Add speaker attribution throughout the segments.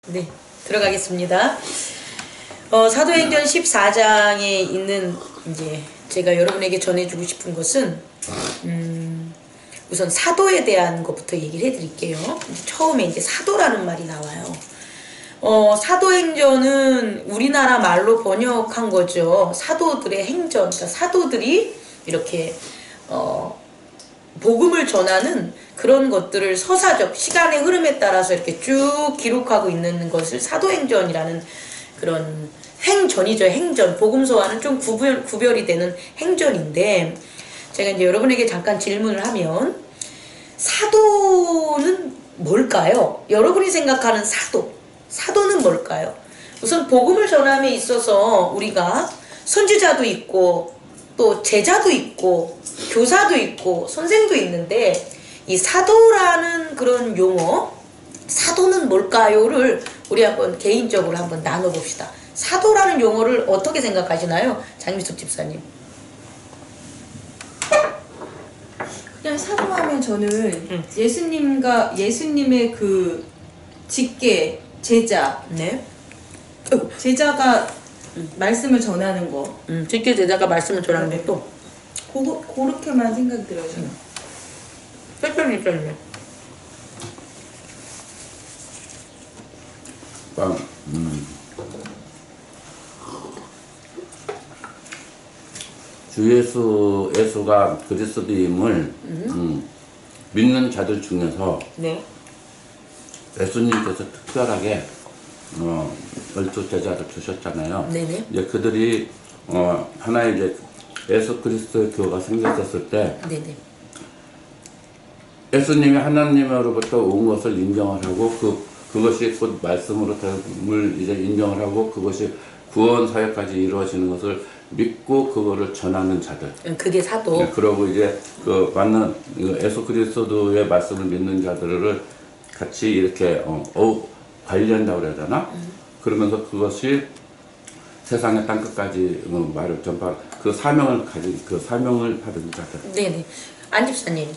Speaker 1: 네, 들어가겠습니다. 사도행전 14장에 있는 이제 제가 여러분에게 전해주고 싶은 것은 우선 사도에 대한 것부터 얘기를 해드릴게요. 처음에 이제 사도라는 말이 나와요. 사도행전은 우리나라 말로 번역한 거죠. 사도들의 행전. 그러니까 사도들이 이렇게 복음을 전하는 그런 것들을 서사적 시간의 흐름에 따라서 이렇게 쭉 기록하고 있는 것을 사도행전이라는 그런 행전이죠. 행전. 복음서와는 좀 구별이 되는 행전인데, 제가 이제 여러분에게 잠깐 질문을 하면, 사도는 뭘까요? 여러분이 생각하는 사도는 뭘까요? 우선 복음을 전함에 있어서 우리가 선지자도 있고 또 제자도 있고 교사도 있고 선생도 있는데, 이 사도라는 그런 용어, 사도는 뭘까요를 우리 한번 개인적으로 한번 나눠봅시다. 사도라는 용어를 어떻게 생각하시나요? 장미숙 집사님.
Speaker 2: 그냥 사도하면 저는 예수님의 그 직계 제자,
Speaker 1: 네.
Speaker 2: 제자가 말씀을 전하는 거,
Speaker 1: 직계 제자가 말씀을 전하는 것도
Speaker 2: 그렇게만 생각이 들어요.
Speaker 1: 특별히 있잖아요.
Speaker 3: 주 예수가 그리스도임을 믿는 자들 중에서
Speaker 1: 네.
Speaker 3: 예수님께서 특별하게 12 제자를 주셨잖아요.
Speaker 1: 네네.
Speaker 3: 이제 그들이 하나의 이제 예수 그리스도의 교회가 생겼었을 때,
Speaker 1: 네네.
Speaker 3: 예수님이 하나님으로부터 온 것을 인정을 하고 그것이 곧 말씀으로 이제 인정을 하고 그것이 구원 사역까지 이루어지는 것을 믿고 그거를 전하는 자들.
Speaker 1: 그게 사도.
Speaker 3: 네, 그러고 이제 그 맞는 예수 그리스도의 말씀을 믿는 자들을 같이 이렇게 관리한다고 그래야 되나? 그러면서 그것이 세상의 땅끝까지 말을 전파, 그 사명을 가진, 그 사명을 받은 자들.
Speaker 1: 네네. 안 집사님,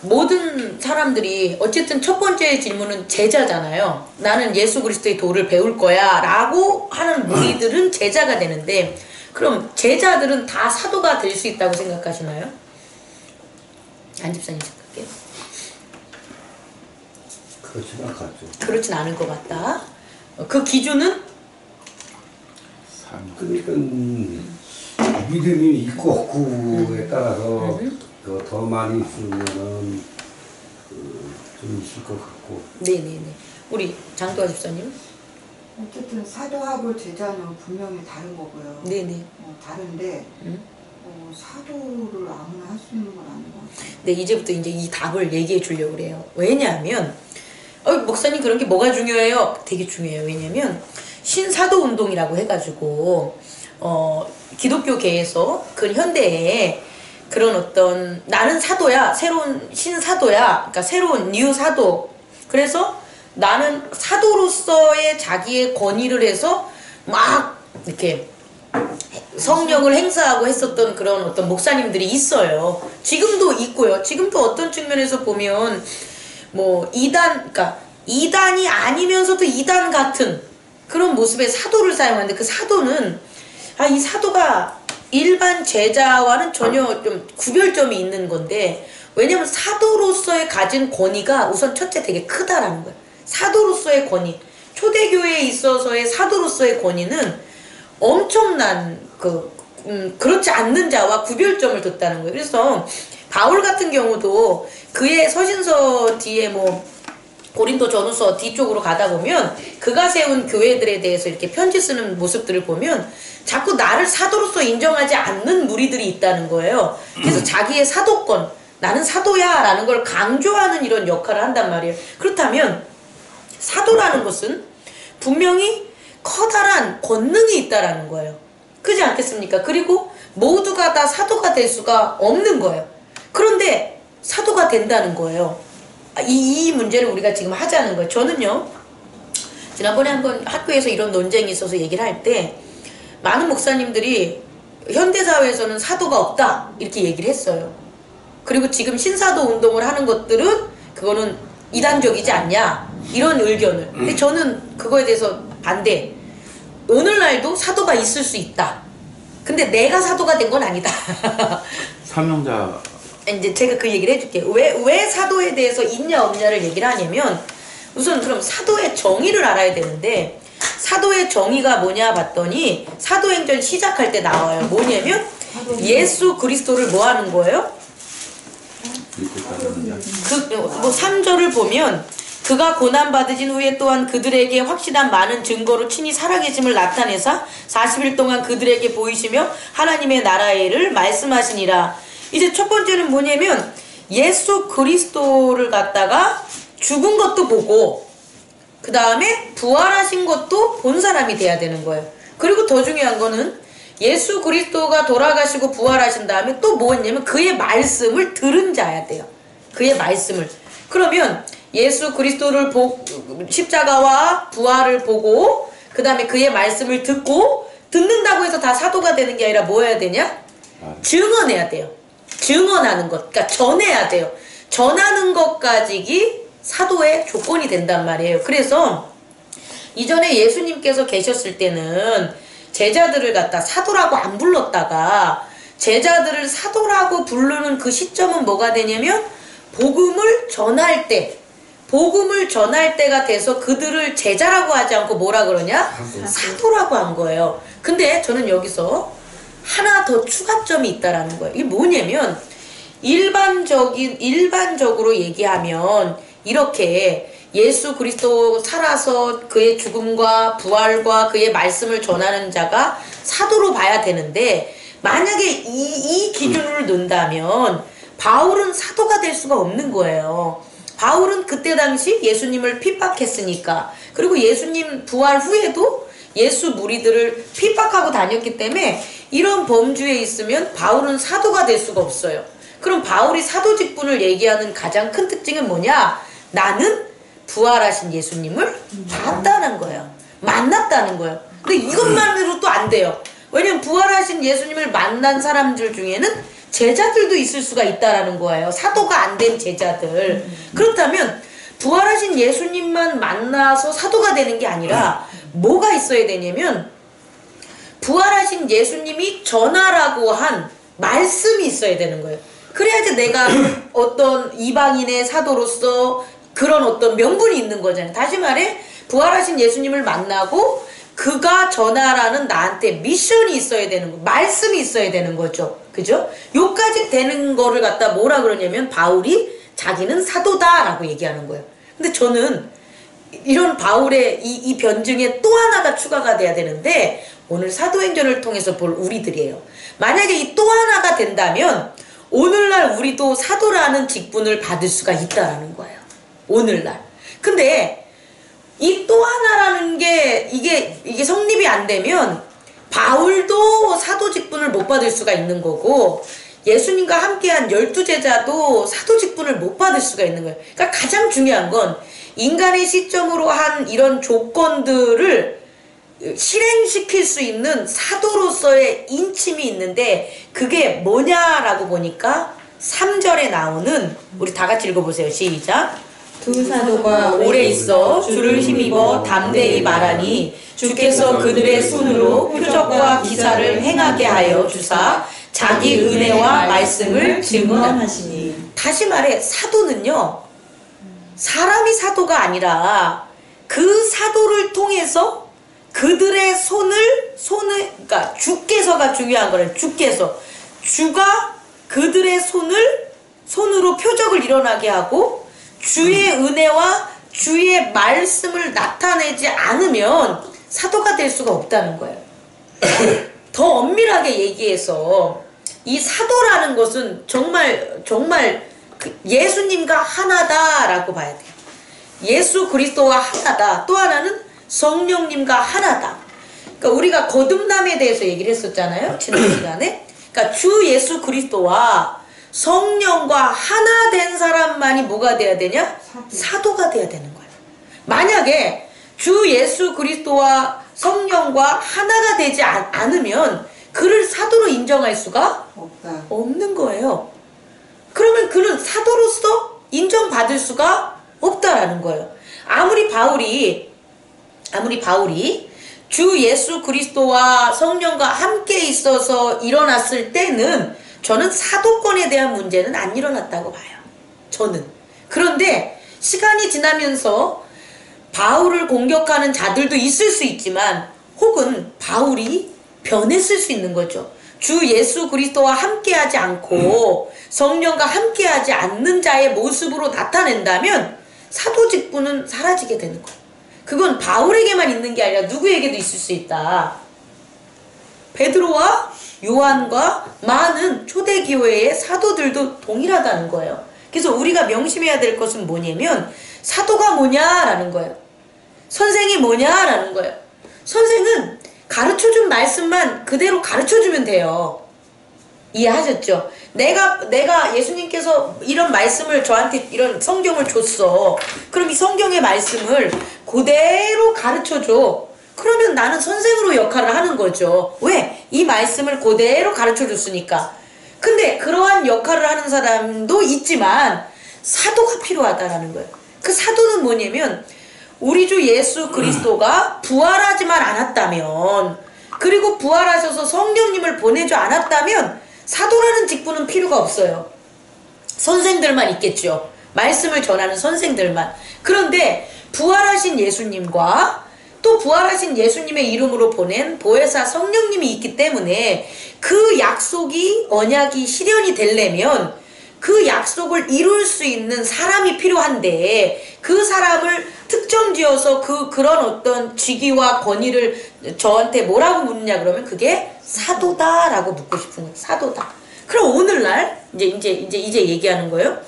Speaker 1: 모든 사람들이 어쨌든 첫 번째 질문은 제자잖아요. 나는 예수 그리스도의 도를 배울 거야 라고 하는 무리들은 제자가 되는데, 그럼 제자들은 다 사도가 될 수 있다고 생각하시나요? 안 집사님 생각해요?
Speaker 4: 그렇진 않겠죠.
Speaker 1: 그렇진 않을 것 같다. 그 기준은?
Speaker 4: 그러니까 믿음이 있고 없고에 따라서 더 많이 있으면은 좀 있을 것 같고.
Speaker 1: 네네네. 우리 장도아 집사님?
Speaker 5: 어쨌든 사도하고 제자는 분명히 다른 거고요.
Speaker 1: 네네.
Speaker 5: 다른데 사도를 아무나 할 수 있는 건 아닌 것 같아요.
Speaker 1: 네, 이제부터 이제 이 답을 얘기해 주려고 그래요. 왜냐하면 목사님 그런 게 뭐가 중요해요? 되게 중요해요. 왜냐면 신사도 운동이라고 해가지고 기독교계에서 그 현대에 그런 어떤 나는 사도야, 새로운 신사도야, 그러니까 새로운 뉴 사도. 그래서 나는 사도로서의 자기의 권위를 해서 막 이렇게 성령을 행사하고 했었던 그런 어떤 목사님들이 있어요. 지금도 있고요. 지금도 어떤 측면에서 보면 뭐 그러니까 이단이 아니면서도 이단 같은 그런 모습의 사도를 사용하는데, 그 사도는 이 사도가 일반 제자와는 전혀 좀 구별점이 있는 건데, 왜냐면 사도로서의 가진 권위가 우선 첫째 되게 크다라는 거예요. 사도로서의 권위, 초대교회에 있어서의 사도로서의 권위는 엄청난 그렇지 않는 자와 구별점을 뒀다는 거예요. 그래서 바울 같은 경우도 그의 서신서 뒤에 뭐 고린도 전후서 뒤쪽으로 가다 보면 그가 세운 교회들에 대해서 이렇게 편지 쓰는 모습들을 보면 자꾸 나를 사도로서 인정하지 않는 무리들이 있다는 거예요. 그래서 자기의 사도권, 나는 사도야 라는 걸 강조하는 이런 역할을 한단 말이에요. 그렇다면 사도라는 것은 분명히 커다란 권능이 있다라는 거예요. 그렇지 않겠습니까? 그리고 모두가 다 사도가 될 수가 없는 거예요. 그런데 사도가 된다는 거예요. 이 문제를 우리가 지금 하자는 거예요. 저는요, 지난번에 한번 학교에서 이런 논쟁이 있어서 얘기를 할 때 많은 목사님들이 현대사회에서는 사도가 없다 이렇게 얘기를 했어요. 그리고 지금 신사도 운동을 하는 것들은 그거는 이단적이지 않냐. 이런 의견을. 근데 저는 그거에 대해서 반대. 오늘날도 사도가 있을 수 있다. 근데 내가 사도가 된 건 아니다.
Speaker 3: 사명자.
Speaker 1: 이제 제가 그 얘기를 해줄게요. 왜 사도에 대해서 있냐 없냐를 얘기를 하냐면, 우선 그럼 사도의 정의를 알아야 되는데, 사도의 정의가 뭐냐 봤더니 사도행전 시작할 때 나와요. 뭐냐면 예수 그리스도를 뭐 하는 거예요? 뭐 3절을 보면 그가 고난받으신 후에 또한 그들에게 확실한 많은 증거로 친히 살아계심을 나타내사 40일 동안 그들에게 보이시며 하나님의 나라의 일을 말씀하시니라. 이제 첫 번째는 뭐냐면 예수 그리스도를 갖다가 죽은 것도 보고 그 다음에 부활하신 것도 본 사람이 돼야 되는 거예요. 그리고 더 중요한 거는 예수 그리스도가 돌아가시고 부활하신 다음에 또 뭐였냐면 그의 말씀을 들은 자야 돼요. 그의 말씀을. 그러면 예수 그리스도를 십자가와 부활을 보고 그 다음에 그의 말씀을 듣고 듣는다고 해서 다 사도가 되는 게 아니라 뭐 해야 되냐? 증언해야 돼요. 증언하는 것. 그러니까 전해야 돼요. 전하는 것까지 사도의 조건이 된단 말이에요. 그래서 이전에 예수님께서 계셨을 때는 제자들을 갖다 사도라고 안 불렀다가 제자들을 사도라고 부르는 그 시점은 뭐가 되냐면 복음을 전할 때가 돼서 그들을 제자라고 하지 않고 뭐라 그러냐? 사도라고 한 거예요. 근데 저는 여기서 하나 더 추가점이 있다라는 거예요. 이게 뭐냐면 일반적으로 얘기하면 이렇게 예수 그리스도 살아서 그의 죽음과 부활과 그의 말씀을 전하는 자가 사도로 봐야 되는데 만약에 이 기준을 넣는다면 바울은 사도가 될 수가 없는 거예요. 바울은 그때 당시 예수님을 핍박했으니까 그리고 예수님 부활 후에도 예수 무리들을 핍박하고 다녔기 때문에 이런 범주에 있으면 바울은 사도가 될 수가 없어요. 그럼 바울이 사도 직분을 얘기하는 가장 큰 특징은 뭐냐? 나는 부활하신 예수님을 봤다는 거예요. 만났다는 거예요. 근데 이것만으로도 안 돼요. 왜냐면 부활하신 예수님을 만난 사람들 중에는 제자들도 있을 수가 있다라는 거예요. 사도가 안 된 제자들. 그렇다면 부활하신 예수님만 만나서 사도가 되는 게 아니라 뭐가 있어야 되냐면 부활하신 예수님이 전하라고 한 말씀이 있어야 되는 거예요. 그래야지 내가 어떤 이방인의 사도로서 그런 어떤 명분이 있는 거잖아요. 다시 말해 부활하신 예수님을 만나고 그가 전하라는 나한테 미션이 있어야 되는 거, 말씀이 있어야 되는 거죠. 그죠? 요까지 되는 거를 갖다 뭐라 그러냐면 바울이 자기는 사도다라고 얘기하는 거예요. 근데 저는 이런 바울의 이 변증에 또 하나가 추가가 돼야 되는데 오늘 사도행전을 통해서 볼 우리들이에요. 만약에 이 또 하나가 된다면 오늘날 우리도 사도라는 직분을 받을 수가 있다라는 거예요. 오늘날. 근데 이 또 하나라는 게 이게 성립이 안 되면 바울도 사도 직분을 못 받을 수가 있는 거고 예수님과 함께한 12제자도 사도 직분을 못 받을 수가 있는 거예요. 그러니까 가장 중요한 건 인간의 시점으로 한 이런 조건들을 실행시킬 수 있는 사도로서의 인침이 있는데 그게 뭐냐라고 보니까 3절에 나오는 우리 다 같이 읽어보세요. 시작.
Speaker 2: 두 사도가
Speaker 1: 오래 있어 주를 힘입어 담대히 말하니 주께서 그들의 손으로 표적과 기사를 행하게 하여 주사 자기 은혜와 말씀을 증언하시니. 다시 말해 사도는요 사람이 사도가 아니라 그 사도를 통해서 그들의 그러니까 주께서가 중요한 거예요. 주가 그들의 손으로 표적을 일어나게 하고 주의 은혜와 주의 말씀을 나타내지 않으면 사도가 될 수가 없다는 거예요. 더 엄밀하게 얘기해서 이 사도라는 것은 정말 예수님과 하나다라고 봐야 돼요. 예수 그리스도와 하나다. 또 하나는 성령님과 하나다. 그러니까 우리가 거듭남에 대해서 얘기를 했었잖아요. 지난 시간에. 그러니까 주 예수 그리스도와 성령과 하나 된 사람만이 뭐가 돼야 되냐? 사도가 돼야 되는 거예요. 만약에 주 예수 그리스도와 성령과 하나가 되지 않으면 그를 사도로 인정할 수가 없는 거예요. 그러면 그는 사도로서 인정받을 수가 없다라는 거예요. 아무리 바울이 주 예수 그리스도와 성령과 함께 있어서 일어났을 때는 저는 사도권에 대한 문제는 안 일어났다고 봐요. 저는. 그런데 시간이 지나면서 바울을 공격하는 자들도 있을 수 있지만 혹은 바울이 변했을 수 있는 거죠. 주 예수 그리스도와 함께하지 않고 성령과 함께하지 않는 자의 모습으로 나타낸다면 사도 직분은 사라지게 되는 거예요. 그건 바울에게만 있는 게 아니라 누구에게도 있을 수 있다. 베드로와 요한과 많은 초대교회의 사도들도 동일하다는 거예요. 그래서 우리가 명심해야 될 것은 뭐냐면 사도가 뭐냐라는 거예요. 선생이 뭐냐라는 거예요. 선생은 가르쳐준 말씀만 그대로 가르쳐주면 돼요. 이해하셨죠? 내가 예수님께서 이런 말씀을 저한테 이런 성경을 줬어. 그럼 이 성경의 말씀을 그대로 가르쳐줘. 그러면 나는 선생으로 역할을 하는 거죠. 왜? 이 말씀을 그대로 가르쳐줬으니까. 근데 그러한 역할을 하는 사람도 있지만 사도가 필요하다라는 거예요. 그 사도는 뭐냐면 우리 주 예수 그리스도가 부활하지만 않았다면, 그리고 부활하셔서 성령님을 보내지 않았다면 사도라는 직분은 필요가 없어요. 선생들만 있겠죠. 말씀을 전하는 선생들만. 그런데 부활하신 예수님과 또 부활하신 예수님의 이름으로 보낸 보혜사 성령님이 있기 때문에 그 약속이, 언약이 실현이 되려면 그 약속을 이룰 수 있는 사람이 필요한데, 그 사람을 특정지어서 그런 어떤 직위와 권위를 저한테 뭐라고 묻느냐 그러면 그게 사도다라고 묻고 싶은 거예요. 사도다. 그럼 오늘날 이제 얘기하는 거예요.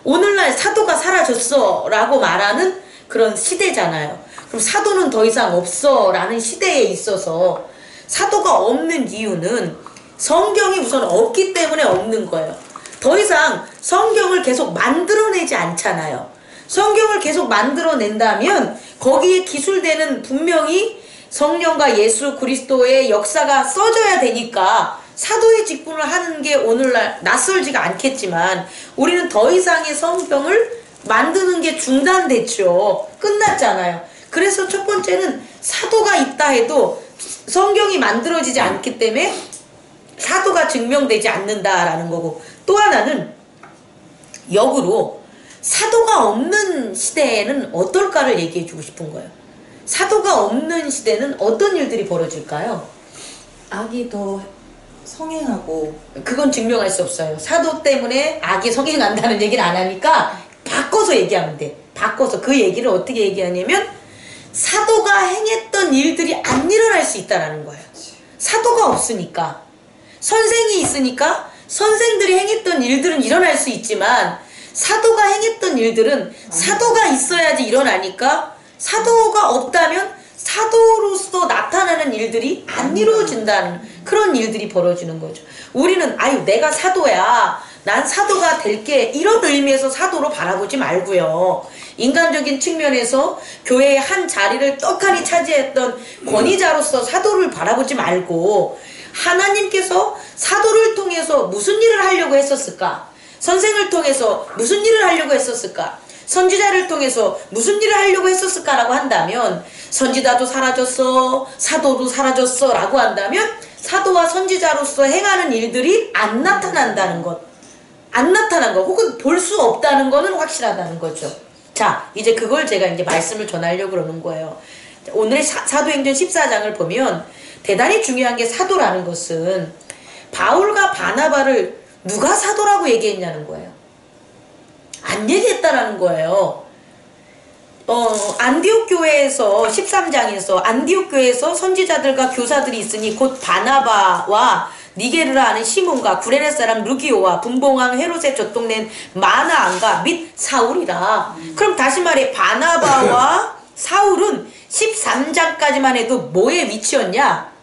Speaker 1: 오늘날 사도가 사라졌어라고 말하는 그런 시대잖아요. 그럼 사도는 더 이상 없어라는 시대에 있어서 사도가 없는 이유는 성경이 우선 없기 때문에 없는 거예요. 더 이상 성경을 계속 만들어내지 않잖아요. 성경을 계속 만들어낸다면 거기에 기술되는 분명히 성령과 예수 그리스도의 역사가 써져야 되니까 사도의 직분을 하는 게 오늘날 낯설지가 않겠지만 우리는 더 이상의 성경을 만드는 게 중단됐죠. 끝났잖아요. 그래서 첫 번째는 사도가 있다 해도 성경이 만들어지지 않기 때문에 사도가 증명되지 않는다라는 거고, 또 하나는 역으로 사도가 없는 시대에는 어떨까를 얘기해 주고 싶은 거예요. 사도가 없는 시대는 어떤 일들이 벌어질까요?
Speaker 2: 악이 더 성행하고.
Speaker 1: 그건 증명할 수 없어요. 사도 때문에 악이 성행한다는 얘기를 안 하니까 바꿔서 얘기하면 돼. 바꿔서 그 얘기를 어떻게 얘기하냐면 사도가 행했던 일들이 안 일어날 수 있다라는 거예요. 사도가 없으니까. 선생이 있으니까 선생들이 행했던 일들은 일어날 수 있지만 사도가 행했던 일들은 사도가 있어야지 일어나니까, 사도가 없다면 사도로서 나타나는 일들이 안 이루어진다는 그런 일들이 벌어지는 거죠. 우리는 아유 내가 사도야, 난 사도가 될게, 이런 의미에서 사도로 바라보지 말고요. 인간적인 측면에서 교회의 한 자리를 떡하니 차지했던 권위자로서 사도를 바라보지 말고, 하나님께서 사도를 통해서 무슨 일을 하려고 했었을까? 선생을 통해서 무슨 일을 하려고 했었을까? 선지자를 통해서 무슨 일을 하려고 했었을까라고 한다면, 선지자도 사라졌어, 사도도 사라졌어 라고 한다면 사도와 선지자로서 행하는 일들이 안 나타난다는 것, 안 나타난 것, 혹은 볼 수 없다는 거는 확실하다는 거죠. 자, 이제 그걸 제가 이제 말씀을 전하려고 그러는 거예요. 오늘의 사도행전 14장을 보면 대단히 중요한 게, 사도라는 것은 바울과 바나바를 누가 사도라고 얘기했냐는 거예요. 안 얘기했다라는 거예요. 안디옥 교회에서 13장에서 안디옥 교회에서 선지자들과 교사들이 있으니 곧 바나바와 니게르라 하는 시몬과 구레네 사람 루기오와 분봉왕 헤롯의 젖동낸 마나안가 및 사울이라. 그럼 다시 말해 바나바와 사울은 13장까지만 해도 뭐의 위치였냐?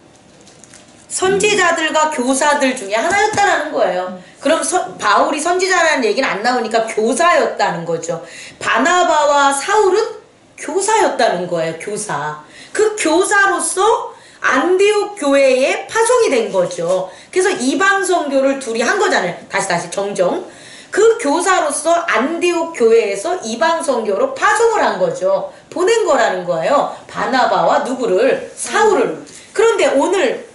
Speaker 1: 선지자들과 교사들 중에 하나였다라는 거예요. 그럼 바울이 선지자라는 얘기는 안 나오니까 교사였다는 거죠. 바나바와 사울은 교사였다는 거예요. 교사. 그 교사로서 안디옥 교회에 파송이 된 거죠. 그래서 이방 선교를 둘이 한 거잖아요. 다시 정정. 그 교사로서 안디옥 교회에서 이방 선교로 파송을 한 거죠. 보낸 거라는 거예요. 바나바와 누구를? 사울을. 그런데 오늘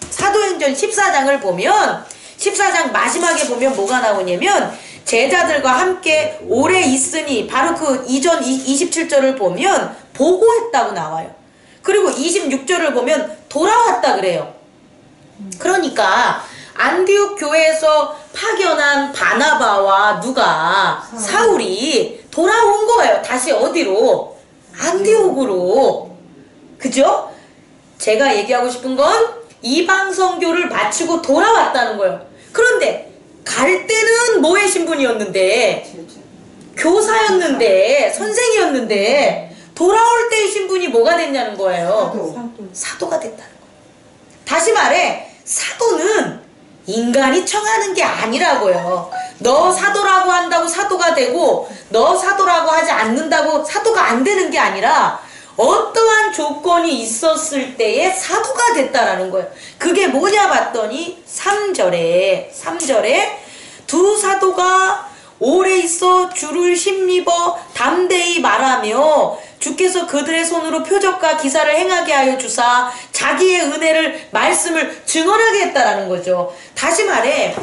Speaker 1: 사도행전 14장을 보면 14장 마지막에 보면 뭐가 나오냐면 제자들과 함께 오래 있으니 바로 그 이전 27절을 보면 보고했다고 나와요. 그리고 26절을 보면 돌아왔다 그래요. 그러니까 안디옥 교회에서 파견한 바나바와 누가? 사울이 돌아온 거예요. 다시 어디로? 안디옥으로. 그죠? 제가 얘기하고 싶은 건 이방 선교를 마치고 돌아왔다는 거예요. 그런데 갈 때는 뭐의 신분이었는데? 교사였는데, 선생이었는데 돌아올 때의 신분이 뭐가 됐냐는 거예요. 사도가 됐다는 거예요. 다시 말해 사도는 인간이 청하는 게 아니라고요. 너 사도라고 한다고 사도가 되고 너 사도라고 하지 않는다고 사도가 안 되는 게 아니라 어떠한 조건이 있었을 때에 사도가 됐다라는 거예요. 그게 뭐냐 봤더니 3절에 두 사도가 오래 있어 주를 힘입어 담대히 말하며 주께서 그들의 손으로 표적과 기사를 행하게 하여 주사 자기의 은혜를 말씀을 증언하게 했다라는 거죠. 다시 말해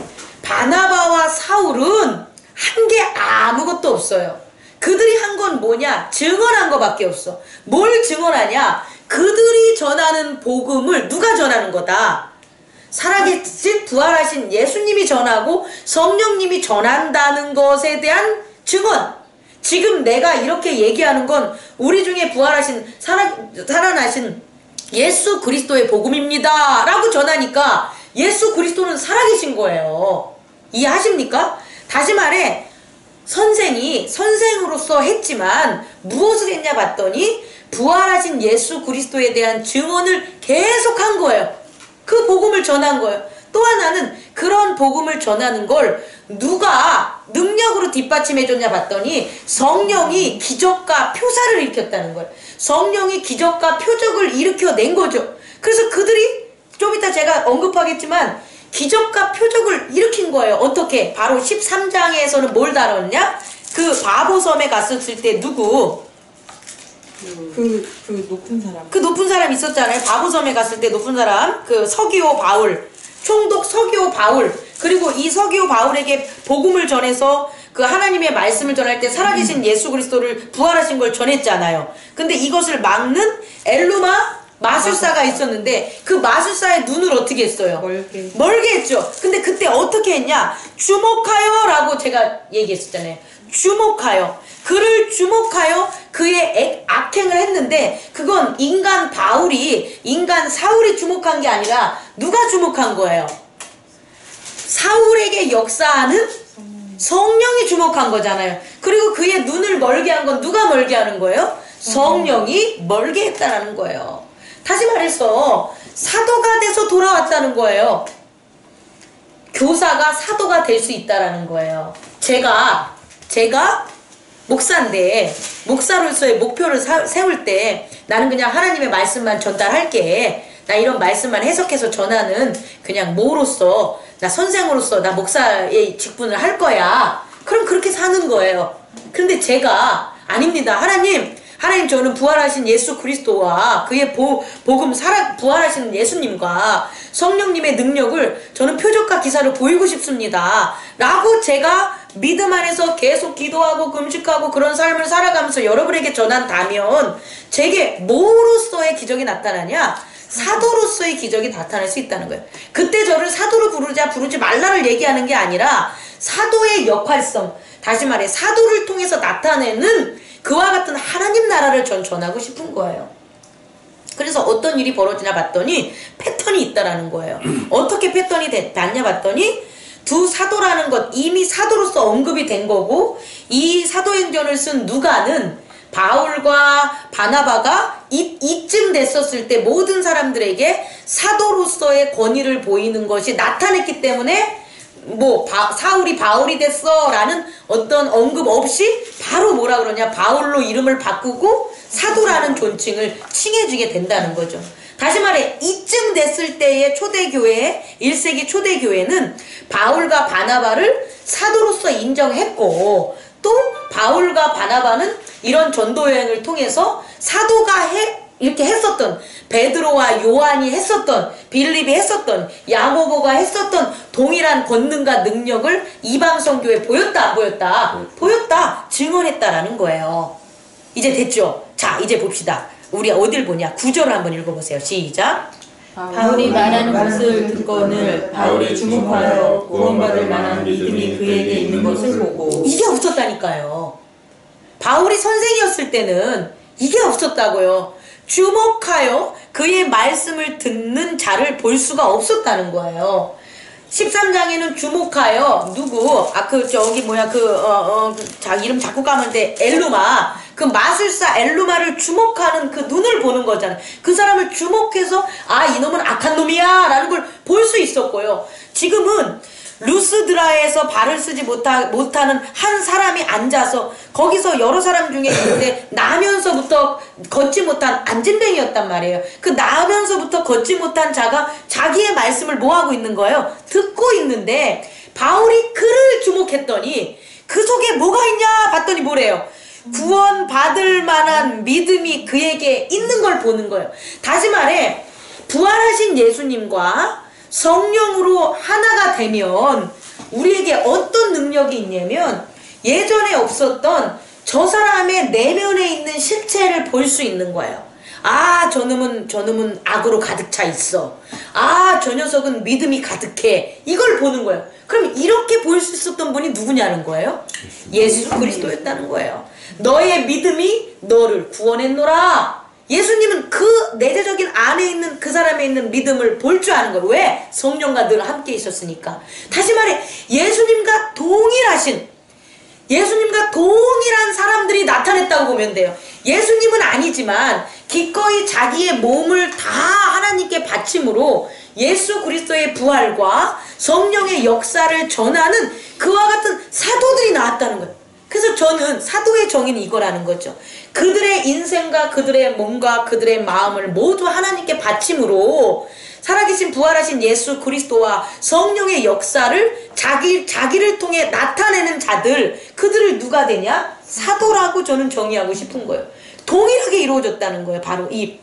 Speaker 1: 바나바와 사울은 한 게 아무것도 없어요. 그들이 한 건 뭐냐? 증언한 거밖에 없어. 뭘 증언하냐? 그들이 전하는 복음을 누가 전하는 거다? 살아계신 부활하신 예수님이 전하고 성령님이 전한다는 것에 대한 증언. 지금 내가 이렇게 얘기하는 건 우리 중에 부활하신 살아나신 예수 그리스도의 복음입니다 라고 전하니까 예수 그리스도는 살아계신 거예요. 이해하십니까? 다시 말해 선생이 선생으로서 했지만 무엇을 했냐 봤더니 부활하신 예수 그리스도에 대한 증언을 계속한 거예요. 그 복음을 전한 거예요. 또 하나는 그런 복음을 전하는 걸 누가 능력으로 뒷받침해 줬냐 봤더니 성령이 기적과 표사를 일으켰다는 거예요. 성령이 기적과 표적을 일으켜낸 거죠. 그래서 그들이 좀 이따 제가 언급하겠지만 기적과 표적을 일으킨 거예요. 어떻게? 바로 13장에서는 뭘 다뤘냐? 그 바보섬에 갔었을 때 누구?
Speaker 2: 그 높은 사람.
Speaker 1: 그 높은 사람 있었잖아요. 바보섬에 갔을 때 높은 사람. 그 서기오 바울. 총독 서기오 바울. 그리고 이 서기오 바울에게 복음을 전해서 그 하나님의 말씀을 전할 때 살아계신 예수 그리스도를 부활하신 걸 전했잖아요. 근데 이것을 막는 엘루마 마술사가 있었는데 그 마술사의 눈을 어떻게 했어요? 멀게 했죠. 근데 그때 어떻게 했냐? 주목하여 라고 제가 얘기했었잖아요. 주목하여. 그를 주목하여 그의 악행을 했는데 그건 인간 바울이 인간 사울이 주목한 게 아니라 누가 주목한 거예요? 사울에게 역사하는 성령이 주목한 거잖아요. 그리고 그의 눈을 멀게 한 건 누가 멀게 하는 거예요? 성령이 멀게 했다는 거예요. 다시 말해서 사도가 돼서 돌아왔다는 거예요. 교사가 사도가 될 수 있다라는 거예요. 제가 목사인데 목사로서의 목표를 세울 때 나는 그냥 하나님의 말씀만 전달할게. 나 이런 말씀만 해석해서 전하는 그냥 모로서 나 선생으로서 나 목사의 직분을 할 거야. 그럼 그렇게 사는 거예요. 그런데 제가 아닙니다. 하나님 저는 부활하신 예수 그리스도와 그의 복음 부활하신 예수님과 성령님의 능력을 저는 표적과 기사를 보이고 싶습니다 라고 제가 믿음 안에서 계속 기도하고 금식하고 그런 삶을 살아가면서 여러분에게 전한다면 제게 뭐로서의 기적이 나타나냐? 사도로서의 기적이 나타날 수 있다는 거예요. 그때 저를 사도로 부르지 말라를 얘기하는 게 아니라 사도의 역할성, 다시 말해 사도를 통해서 나타내는 그와 같은 하나님 나라를 전 전하고 싶은 거예요. 그래서 어떤 일이 벌어지나 봤더니 패턴이 있다라는 거예요. 어떻게 패턴이 났냐 봤더니 두 사도라는 것 이미 사도로서 언급이 된 거고 이 사도행전을 쓴 누가는 바울과 바나바가 이쯤 됐었을 때 모든 사람들에게 사도로서의 권위를 보이는 것이 나타냈기 때문에 사울이 바울이 됐어 라는 어떤 언급 없이 바로 뭐라 그러냐, 바울로 이름을 바꾸고 사도라는 존칭을 칭해주게 된다는 거죠. 다시 말해 이쯤 됐을 때의 초대교회, 1세기 초대교회는 바울과 바나바를 사도로서 인정했고, 또 바울과 바나바는 이런 전도여행을 통해서 사도가 이렇게 했었던, 베드로와 요한이 했었던, 빌립이 했었던, 야고보가 했었던 동일한 권능과 능력을 이방 선교에 보였다 안 보였다? 보였다, 증언했다라는 거예요. 이제 됐죠? 자, 이제 봅시다. 우리 어딜 보냐? 9절을 한번 읽어보세요. 시작.
Speaker 2: 바울이 말하는 것을 듣거늘 바울이 주목하여 구원받을 만한 믿음이 그에게 있는 것을 보고.
Speaker 1: 이게 없었다니까요. 바울이 선생이었을 때는 이게 없었다고요. 주목하여 그의 말씀을 듣는 자를 볼 수가 없었다는 거예요. 13장에는 주목하여 자기 이름 자꾸 까는데 엘루마, 그 마술사 엘루마를 주목하는 그 눈을 보는 거잖아요. 그 사람을 주목해서 이놈은 악한 놈이야 라는 걸 볼 수 있었고요. 지금은 루스드라에서 발을 쓰지 못하는 한 사람이 앉아서 거기서 여러 사람 중에 있는데 나면서부터 걷지 못한 안진뱅이였단 말이에요. 그 나면서부터 걷지 못한 자가 자기의 말씀을 뭐하고 있는 거예요? 듣고 있는데 바울이 그를 주목했더니 그 속에 뭐가 있냐 봤더니 뭐래요? 구원받을 만한 믿음이 그에게 있는 걸 보는 거예요. 다시 말해 부활하신 예수님과 성령으로 하나가 되면 우리에게 어떤 능력이 있냐면 예전에 없었던 저 사람의 내면에 있는 실체를 볼 수 있는 거예요. 저놈은 악으로 가득 차 있어. 저 녀석은 믿음이 가득해. 이걸 보는 거예요. 그럼 이렇게 볼 수 있었던 분이 누구냐는 거예요? 예수 그리스도였다는 거예요. 너의 믿음이 너를 구원했노라. 예수님은 그 내재적인 안에 있는 그 사람에 있는 믿음을 볼 줄 아는 거예요. 왜? 성령과 늘 함께 있었으니까. 다시 말해 예수님과 동일한 사람들이 나타냈다고 보면 돼요. 예수님은 아니지만 기꺼이 자기의 몸을 다 하나님께 바침으로 예수 그리스도의 부활과 성령의 역사를 전하는 그와 같은 사도들이 나왔다는 거예요. 그래서 저는 사도의 정의는 이거라는 거죠. 그들의 인생과 그들의 몸과 그들의 마음을 모두 하나님께 바침으로 살아계신 부활하신 예수 그리스도와 성령의 역사를 자기를 통해 나타내는 자들, 그들을 누가 되냐? 사도라고 저는 정의하고 싶은 거예요. 동일하게 이루어졌다는 거예요. 바로 이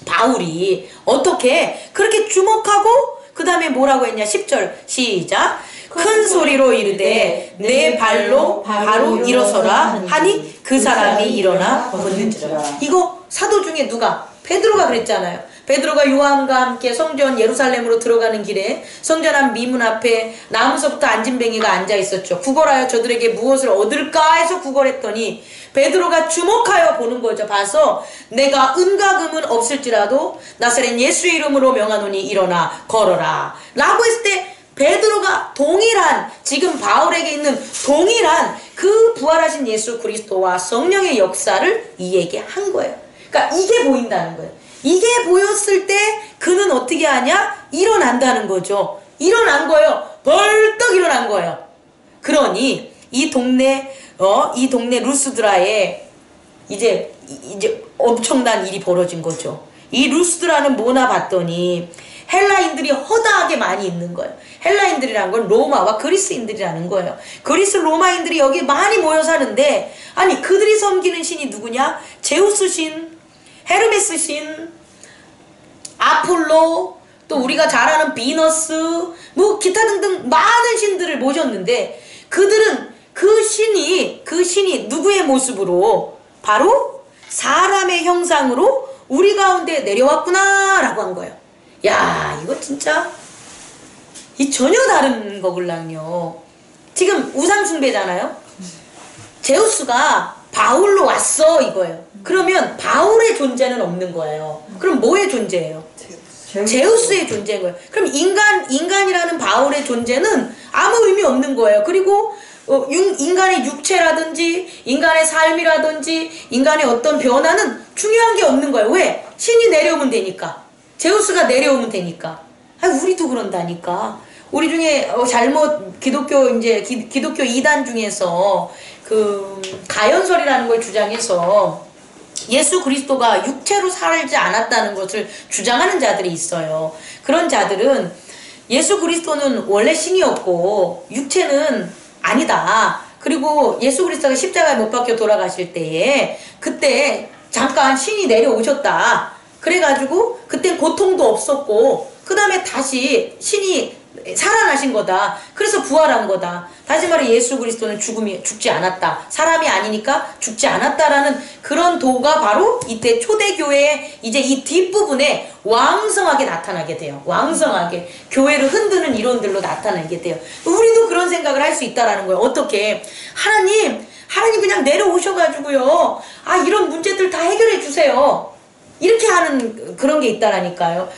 Speaker 1: 바울이 어떻게 그렇게 주목하고 그 다음에 뭐라고 했냐? 10절 시작. 큰 소리로 이르되 내 발로 바로 일어서라 하니 그 사람이 일어나 걷는지라. 이거 사도 중에 누가? 베드로가 그랬잖아요. 베드로가 요한과 함께 성전 예루살렘으로 들어가는 길에 성전 앞 미문 앞에 나무서부터 안진뱅이가 앉아 있었죠. 구걸하여 저들에게 무엇을 얻을까 해서 구걸했더니 베드로가 주목하여 보는 거죠. 봐서 내가 은과 금은 없을지라도 나사렛 예수의 이름으로 명하노니 일어나 걸어라 라고 했을 때 베드로가 동일한, 지금 바울에게 있는 동일한 그 부활하신 예수 그리스도와 성령의 역사를 이에게 한 거예요. 그러니까 이게 보인다는 거예요. 이게 보였을 때 그는 어떻게 하냐? 일어난다는 거죠. 일어난 거예요. 벌떡 일어난 거예요. 그러니 이 동네 루스드라에 이제 엄청난 일이 벌어진 거죠. 이 루스드라는 뭐나 봤더니 헬라인들이 허다하게 많이 있는 거예요. 헬라인들이란 건 로마와 그리스인들이라는 거예요. 그리스 로마인들이 여기 많이 모여 사는데 아니 그들이 섬기는 신이 누구냐? 제우스 신, 헤르메스 신, 아폴로, 또 우리가 잘 아는 비너스, 뭐 기타 등등 많은 신들을 모셨는데 그들은 그 신이 누구의 모습으로? 바로 사람의 형상으로 우리 가운데 내려왔구나 라고 한 거예요. 야, 이거 진짜 이 전혀 다른 거글랑요. 지금 우상숭배잖아요. 제우스가 바울로 왔어 이거예요. 그러면 바울의 존재는 없는 거예요. 그럼 뭐의 존재예요? 제우스의 존재인 거예요. 그럼 인간이라는 바울의 존재는 아무 의미 없는 거예요. 그리고 인간의 육체라든지 인간의 삶이라든지 인간의 어떤 변화는 중요한 게 없는 거예요. 왜? 신이 내려오면 되니까. 제우스가 내려오면 되니까. 우리도 그런다니까. 우리 중에 잘못 기독교 이단 중에서 그 가연설이라는 걸 주장해서 예수 그리스도가 육체로 살지 않았다는 것을 주장하는 자들이 있어요. 그런 자들은 예수 그리스도는 원래 신이었고 육체는 아니다. 그리고 예수 그리스도가 십자가에 못 박혀 돌아가실 때에 그때 잠깐 신이 내려오셨다. 그래가지고 그땐 고통도 없었고 그 다음에 다시 신이 살아나신 거다. 그래서 부활한 거다. 다시 말해 예수 그리스도는 죽지 않았다. 사람이 아니니까 죽지 않았다라는 그런 도가 바로 이때 초대교회의 이제 이 뒷부분에 왕성하게 나타나게 돼요. 왕성하게 교회를 흔드는 이론들로 나타나게 돼요. 우리도 그런 생각을 할 수 있다라는 거예요. 어떻게? 하나님 그냥 내려오셔가지고요. 이런 문제들 다 해결해 주세요. 이렇게 하는 그런 게 있다라니까요.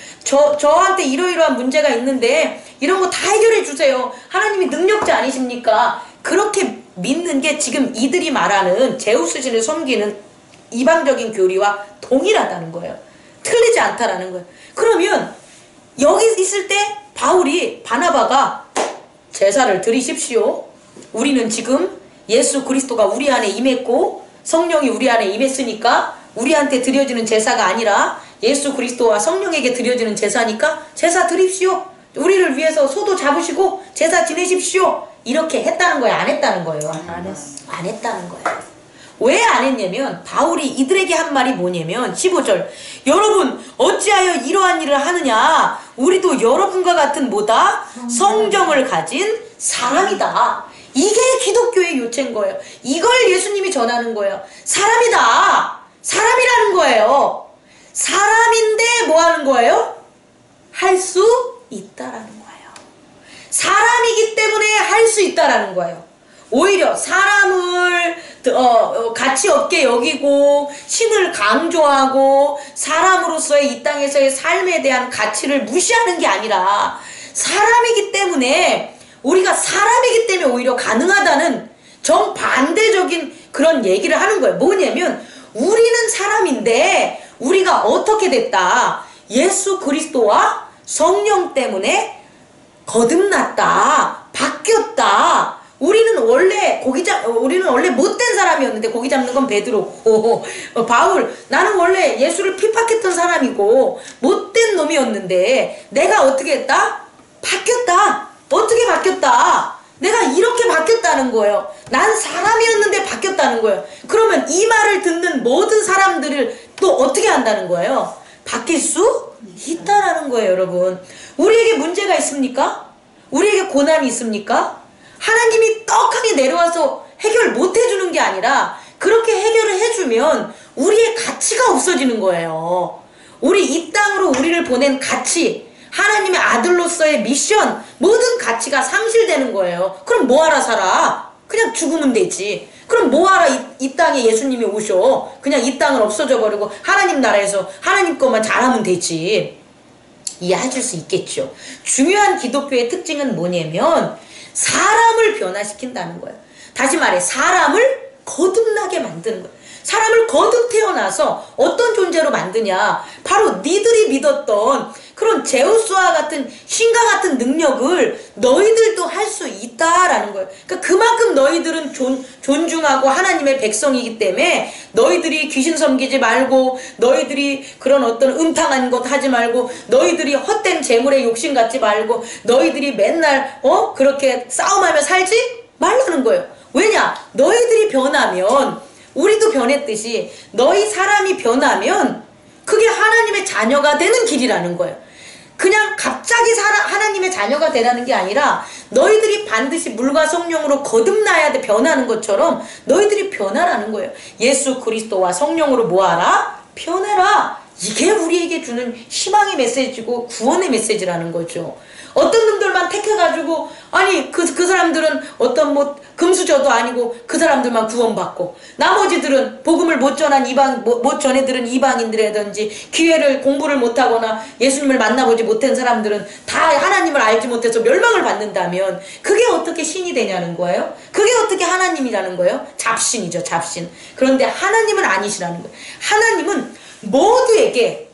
Speaker 1: 저한테 이러이러한 문제가 있는데 이런 거 다 해결해 주세요. 하나님이 능력자 아니십니까? 그렇게 믿는 게 지금 이들이 말하는 제우스 신을 섬기는 이방적인 교리와 동일하다는 거예요. 틀리지 않다라는 거예요. 그러면 여기 있을 때 바나바가 제사를 드리십시오. 우리는 지금 예수 그리스도가 우리 안에 임했고 성령이 우리 안에 임했으니까 우리한테 드려지는 제사가 아니라 예수 그리스도와 성령에게 드려지는 제사니까 제사 드립시오. 우리를 위해서 소도 잡으시고 제사 지내십시오. 이렇게 했다는 거예요? 안 했다는 거예요?
Speaker 2: 안 했어.
Speaker 1: 안 했다는 거예요. 왜 안 했냐면 바울이 이들에게 한 말이 뭐냐면 15절 여러분 어찌하여 이러한 일을 하느냐 우리도 여러분과 같은 뭐다? 성정을 가진 사람이다. 이게 기독교의 요체인 거예요. 이걸 예수님이 전하는 거예요. 사람이다. 사람이라는 거예요. 사람인데 뭐 하는 거예요? 할 수 있다라는 거예요. 사람이기 때문에 할 수 있다라는 거예요. 오히려 사람을 가치 없게 여기고 신을 강조하고 사람으로서의 이 땅에서의 삶에 대한 가치를 무시하는 게 아니라 사람이기 때문에 우리가 사람이기 때문에 오히려 가능하다는 정반대적인 그런 얘기를 하는 거예요. 뭐냐면 우리는 사람인데 우리가 어떻게 됐다? 예수 그리스도와 성령 때문에 거듭났다. 바뀌었다. 우리는 원래 못된 사람이었는데 고기 잡는 건 베드로고 바울 나는 원래 예수를 핍박했던 사람이고 못된 놈이었는데 내가 어떻게 했다? 바뀌었다. 어떻게 바뀌었다? 내가 이렇게 바뀌었다는 거예요. 난 사람이었는데 바뀌었다는 거예요. 그러면 이 말을 듣는 모든 사람들을 또 어떻게 한다는 거예요? 바뀔 수 있다라는 거예요, 여러분. 우리에게 문제가 있습니까? 우리에게 고난이 있습니까? 하나님이 떡하니 내려와서 해결 못 해주는 게 아니라 그렇게 해결을 해주면 우리의 가치가 없어지는 거예요. 우리 이 땅으로 우리를 보낸 가치, 하나님의 아들로서의 미션, 모든 가치가 상실되는 거예요. 그럼 뭐하러 살아? 그냥 죽으면 되지. 그럼 뭐하러 이 땅에 예수님이 오셔? 그냥 이 땅을 없어져 버리고 하나님 나라에서 하나님 것만 잘하면 되지. 이해하실 수 있겠죠. 중요한 기독교의 특징은 뭐냐면 사람을 변화시킨다는 거예요. 다시 말해 사람을 거듭나게 만드는 거예요. 사람을 거듭 태어나서 어떤 존재로 만드냐? 바로 니들이 믿었던 그런 제우스와 같은 신과 같은 능력을 너희들도 할 수 있다라는 거예요. 그러니까 그만큼 너희들은 존중하고 하나님의 백성이기 때문에 너희들이 귀신 섬기지 말고 너희들이 그런 어떤 음탕한 것 하지 말고 너희들이 헛된 재물에 욕심 갖지 말고 너희들이 맨날 그렇게 싸움하며 살지 말라는 거예요. 왜냐? 너희들이 변하면 우리도 변했듯이 너희 사람이 변하면 그게 하나님의 자녀가 되는 길이라는 거예요. 그냥 갑자기 하나님의 자녀가 되라는 게 아니라 너희들이 반드시 물과 성령으로 거듭나야 돼. 변하는 것처럼 너희들이 변하라는 거예요. 예수 그리스도와 성령으로 뭐하라? 변해라. 이게 우리에게 주는 희망의 메시지고 구원의 메시지라는 거죠. 어떤 놈들만 택해가지고 아니 그 사람들은 어떤 뭐 금수저도 아니고 그 사람들만 구원받고 나머지들은 복음을 못 전해들은 이방인들이라든지 기회를 공부를 못하거나 예수님을 만나보지 못한 사람들은 다 하나님을 알지 못해서 멸망을 받는다면 그게 어떻게 신이 되냐는 거예요? 그게 어떻게 하나님이라는 거예요? 잡신이죠, 잡신. 그런데 하나님은 아니시라는 거예요. 하나님은 모두에게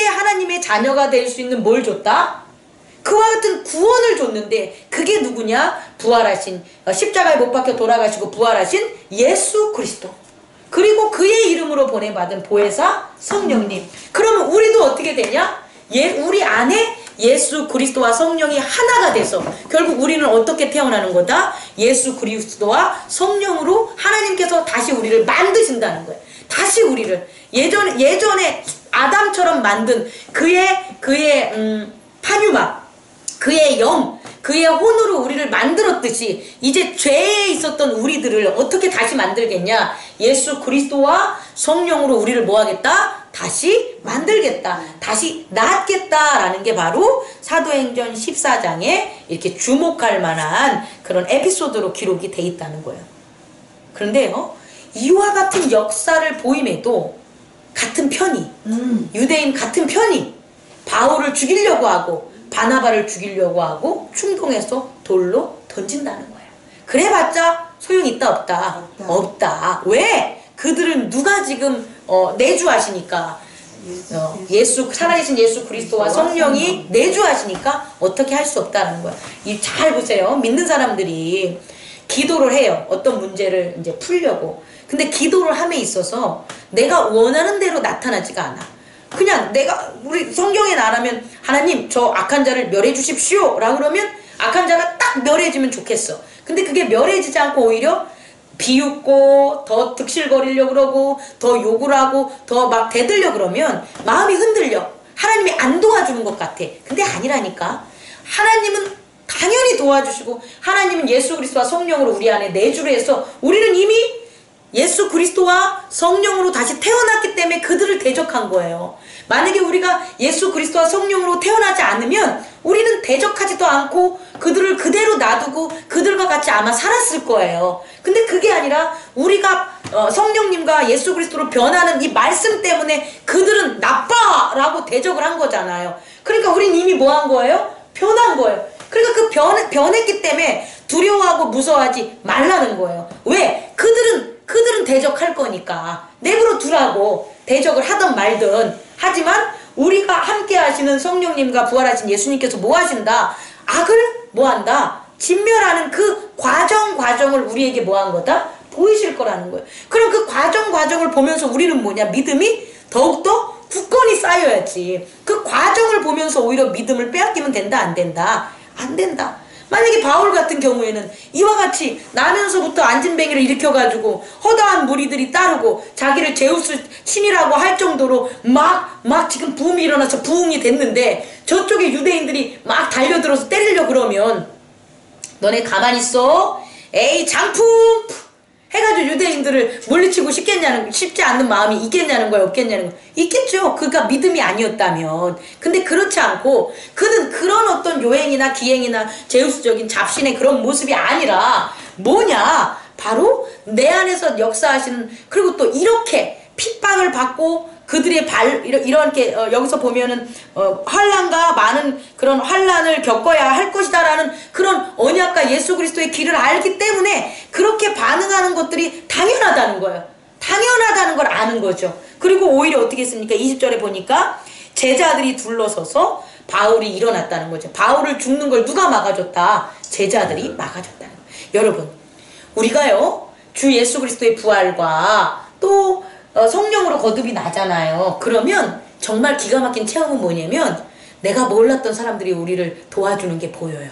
Speaker 1: 하나님의 자녀가 될 수 있는 뭘 줬다? 그와 같은 구원을 줬는데 그게 누구냐? 부활하신 십자가에 못 박혀 돌아가시고 부활하신 예수 그리스도. 그리고 그의 이름으로 보내받은 보혜사 성령님. 그러면 우리도 어떻게 되냐? 우리 안에 예수 그리스도와 성령이 하나가 돼서 결국 우리는 어떻게 태어나는 거다? 예수 그리스도와 성령으로 하나님께서 다시 우리를 만드신다는 거예요. 다시 우리를 예전에 아담처럼 만든 그의 파뉴마, 그의 영, 그의 혼으로 우리를 만들었듯이 이제 죄에 있었던 우리들을 어떻게 다시 만들겠냐? 예수 그리스도와 성령으로 우리를 뭐 하겠다? 다시 만들겠다. 다시 낳겠다라는 게 바로 사도행전 14장에 이렇게 주목할 만한 그런 에피소드로 기록이 돼 있다는 거예요. 그런데요, 이와 같은 역사를 보임에도 같은 편이, 유대인 같은 편이 바울을 죽이려고 하고 바나바를 죽이려고 하고 충동해서 돌로 던진다는 거예요. 그래봤자 소용 있다 없다? 없다. 왜? 그들은 누가 지금 내주하시니까 살아계신 예수 그리스도와 성령이 내주하시니까 어떻게 할 수 없다는 거야. 잘 보세요. 믿는 사람들이 기도를 해요. 어떤 문제를 이제 풀려고. 근데 기도를 함에 있어서 내가 원하는 대로 나타나지가 않아. 그냥 우리 성경에 나라면 하나님 저 악한 자를 멸해 주십시오 라고 그러면 악한 자가 딱 멸해지면 좋겠어. 근데 그게 멸해지지 않고 오히려 비웃고 더 득실거리려고 그러고 더 욕을 하고 더 막 대들려 그러면 마음이 흔들려. 하나님이 안 도와주는 것 같아. 근데 아니라니까. 하나님은 당연히 도와주시고 하나님은 예수 그리스도와 성령으로 우리 안에 내주를 해서 우리는 이미 예수 그리스도와 성령으로 다시 태어났기 때문에 그들을 대적한 거예요. 만약에 우리가 예수 그리스도와 성령으로 태어나지 않으면 우리는 대적하지도 않고 그들을 그대로 놔두고 그들과 같이 아마 살았을 거예요. 근데 그게 아니라 우리가 성령님과 예수 그리스도로 변하는 이 말씀 때문에 그들은 나빠라고 대적을 한 거잖아요. 그러니까 우린 이미 뭐 한 거예요? 변한 거예요. 그러니까 그 변했기 때문에 두려워하고 무서워하지 말라는 거예요. 왜? 그들은 대적할 거니까 내버려 두라고. 대적을 하든 말든. 하지만 우리가 함께 하시는 성령님과 부활하신 예수님께서 뭐 하신다? 악을 뭐 한다? 진멸하는 그 과정을 우리에게 뭐 한 거다? 보이실 거라는 거예요. 그럼 그 과정을 보면서 우리는 뭐냐? 믿음이 더욱더 굳건히 쌓여야지. 그 과정을 보면서 오히려 믿음을 빼앗기면 된다? 안 된다? 안 된다. 만약에 바울 같은 경우에는 이와 같이 나면서부터 안진뱅이를 일으켜가지고 허다한 무리들이 따르고 자기를 제우스 신이라고 할 정도로 막 지금 붐이 일어나서 부흥이 됐는데 저쪽에 유대인들이 막 달려들어서 때리려 그러면 너네 가만히 있어? 에이 장풍! 해가지고 유대인들을 물리치고 쉽지 않는 마음이 있겠냐는 거야, 없겠냐는 거야. 있겠죠. 그가 믿음이 아니었다면. 근데 그렇지 않고 그는 그런 어떤 요행이나 기행이나 제우스적인 잡신의 그런 모습이 아니라 뭐냐? 바로 내 안에서 역사하시는, 그리고 또 이렇게 핍박을 받고 그들의 이렇게 여기서 보면은 환난과 많은 그런 환난을 겪어야 할 것이다라는 그런 언약과 예수 그리스도의 길을 알기 때문에 그렇게 반응하는 것들이 당연하다는 거예요. 당연하다는 걸 아는 거죠. 그리고 오히려 어떻게 했습니까? 20절에 보니까 제자들이 둘러서서 바울이 일어났다는 거죠. 바울을 죽는 걸 누가 막아줬다? 제자들이 막아줬다는 거예요. 여러분, 우리가요 주 예수 그리스도의 부활과 또 성령으로 거듭이 나잖아요. 그러면 정말 기가 막힌 체험은 뭐냐면 내가 몰랐던 사람들이 우리를 도와주는 게 보여요.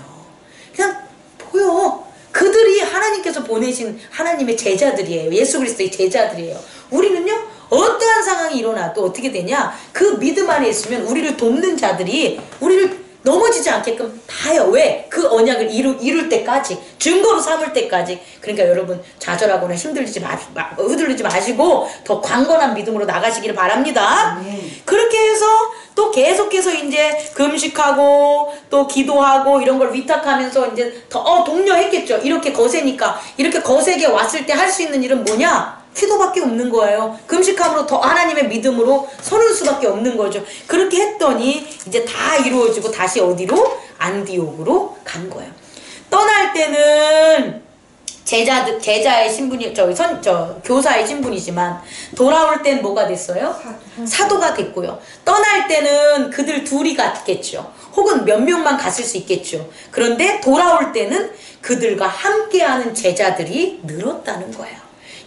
Speaker 1: 그냥 보여. 그들이 하나님께서 보내신 하나님의 제자들이에요. 예수 그리스도의 제자들이에요. 우리는요 어떠한 상황이 일어나도 어떻게 되냐? 그 믿음 안에 있으면 우리를 돕는 자들이 우리를 넘어지지 않게끔 다요. 왜? 그 언약을 이룰 때까지, 증거로 삼을 때까지. 그러니까 여러분 좌절하거나 흔들리지 마시고 더 강건한 믿음으로 나가시기를 바랍니다. 그렇게 해서 또 계속해서 이제 금식하고 또 기도하고 이런 걸 위탁하면서 이제 더 독려했겠죠. 이렇게 거세니까. 이렇게 거세게 왔을 때 할 수 있는 일은 뭐냐? 기도밖에 없는 거예요. 금식함으로 더 하나님의 믿음으로 서는 수밖에 없는 거죠. 그렇게 했더니 이제 다 이루어지고 다시 어디로? 안디옥으로 간 거예요. 떠날 때는 제자의 신분이 교사의 신분이지만 돌아올 땐 뭐가 됐어요? 사도가 됐고요. 떠날 때는 그들 둘이 갔겠죠. 혹은 몇 명만 갔을 수 있겠죠. 그런데 돌아올 때는 그들과 함께하는 제자들이 늘었다는 거예요.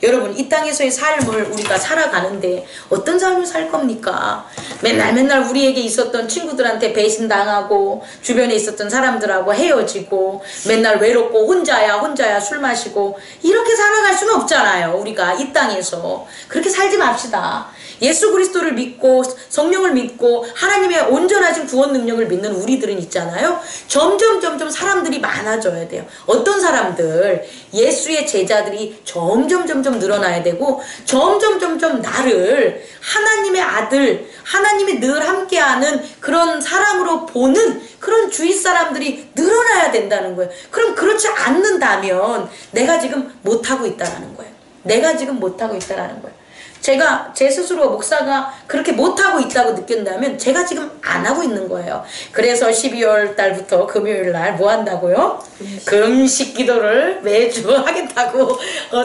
Speaker 1: 여러분, 이 땅에서의 삶을 우리가 살아가는데 어떤 삶을 살 겁니까? 맨날 우리에게 있었던 친구들한테 배신당하고 주변에 있었던 사람들하고 헤어지고 맨날 외롭고 혼자야 술 마시고 이렇게 살아갈 수는 없잖아요. 우리가 이 땅에서 그렇게 살지 맙시다. 예수 그리스도를 믿고 성령을 믿고 하나님의 온전하신 구원 능력을 믿는 우리들은 있잖아요. 점점 사람들이 많아져야 돼요. 어떤 사람들? 예수의 제자들이 점점 늘어나야 되고 점점 나를 하나님의 아들, 하나님이 늘 함께하는 그런 사람으로 보는 그런 주위 사람들이 늘어나야 된다는 거예요. 그럼 그렇지 않는다면 내가 지금 못하고 있다라는 거예요. 내가 지금 못하고 있다라는 거예요. 제가 제 스스로 목사가 그렇게 못하고 있다고 느낀다면 제가 지금 안 하고 있는 거예요. 그래서 12월 달부터 금요일 날 뭐 한다고요? 금식 기도를 매주 하겠다고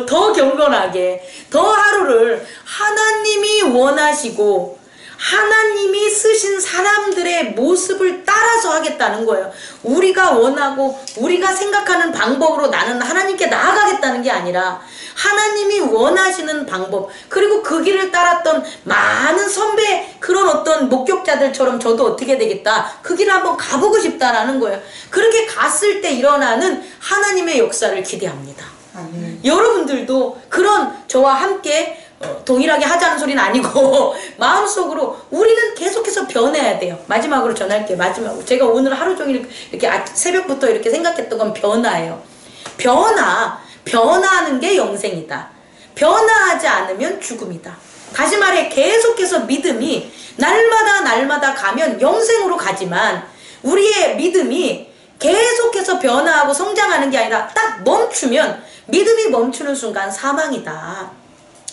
Speaker 1: 더 경건하게 더 하루를 하나님이 원하시고 하나님이 쓰신 사람들의 모습을 따라서 하겠다는 거예요. 우리가 원하고 우리가 생각하는 방법으로 나는 하나님께 나아가겠다는 게 아니라 하나님이 원하시는 방법, 그리고 그 길을 따랐던 많은 선배 그런 어떤 목격자들처럼 저도 어떻게 되겠다, 그 길을 한번 가보고 싶다라는 거예요. 그렇게 갔을 때 일어나는 하나님의 역사를 기대합니다. 여러분들도 그런 저와 함께 동일하게 하자는 소리는 아니고 마음속으로 우리는 계속해서 변해야 돼요. 마지막으로 전할게요. 마지막으로 제가 오늘 하루 종일 이렇게 새벽부터 이렇게 생각했던 건 변화예요. 변화하는 게 영생이다. 변화하지 않으면 죽음이다. 다시 말해 계속해서 믿음이 날마다 가면 영생으로 가지만 우리의 믿음이 계속해서 변화하고 성장하는 게 아니라 딱 멈추면 믿음이 멈추는 순간 사망이다.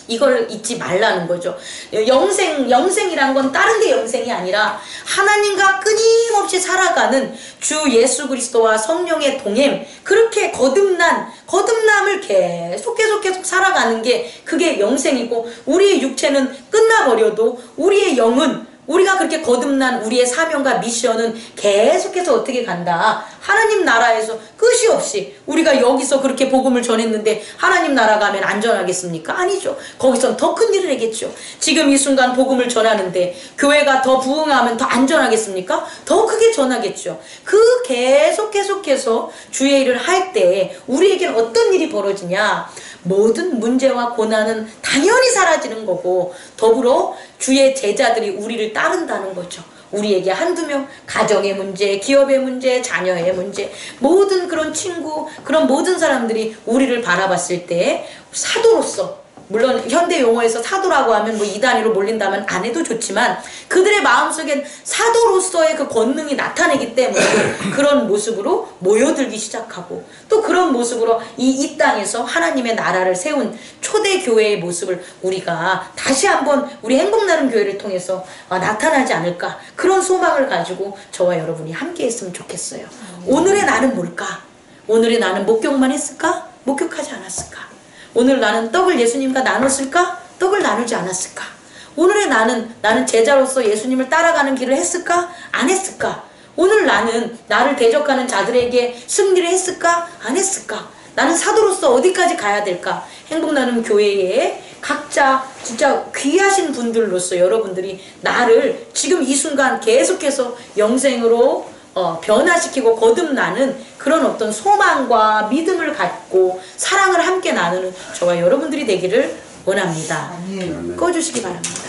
Speaker 1: 이걸 잊지 말라는 거죠. 영생이란 건 다른 데 영생이 아니라 하나님과 끊임없이 살아가는 주 예수 그리스도와 성령의 동행, 그렇게 거듭남을 계속 살아가는 게 그게 영생이고, 우리의 육체는 끝나버려도 우리의 영은, 우리가 그렇게 거듭난 우리의 사명과 미션은 계속해서 어떻게 간다? 하나님 나라에서 끝이 없이 우리가 여기서 그렇게 복음을 전했는데 하나님 나라 가면 안전하겠습니까? 아니죠. 거기선 더 큰 일을 하겠죠. 지금 이 순간 복음을 전하는데 교회가 더 부흥하면 더 안전하겠습니까? 더 크게 전하겠죠. 그 계속해서 주의 일을 할 때 우리에겐 어떤 일이 벌어지냐? 모든 문제와 고난은 당연히 사라지는 거고, 더불어 주의 제자들이 우리를 따른다는 거죠. 우리에게 한두 명, 가정의 문제, 기업의 문제, 자녀의 문제, 모든 그런 친구, 그런 모든 사람들이 우리를 바라봤을 때 사도로서, 물론 현대 용어에서 사도라고 하면 뭐 이단위로 몰린다면 안 해도 좋지만 그들의 마음속엔 사도로서의 그 권능이 나타내기 때문에 그런 모습으로 모여들기 시작하고, 또 그런 모습으로 이 땅에서 하나님의 나라를 세운 초대 교회의 모습을 우리가 다시 한번 우리 행복나눔 교회를 통해서 나타나지 않을까, 그런 소망을 가지고 저와 여러분이 함께 했으면 좋겠어요. 오늘의 나는 뭘까? 오늘의 나는 목격만 했을까? 목격하지 않았을까? 오늘 나는 떡을 예수님과 나눴을까? 떡을 나누지 않았을까? 오늘의 나는 제자로서 예수님을 따라가는 길을 했을까? 안 했을까? 오늘 나를 대적하는 자들에게 승리를 했을까? 안 했을까? 나는 사도로서 어디까지 가야 될까? 행복나눔 교회에 각자 진짜 귀하신 분들로서 여러분들이 나를 지금 이 순간 계속해서 영생으로 변화시키고 거듭나는 그런 어떤 소망과 믿음을 갖고 사랑을 함께 나누는 저와 여러분들이 되기를 원합니다. 꺼주시기 바랍니다.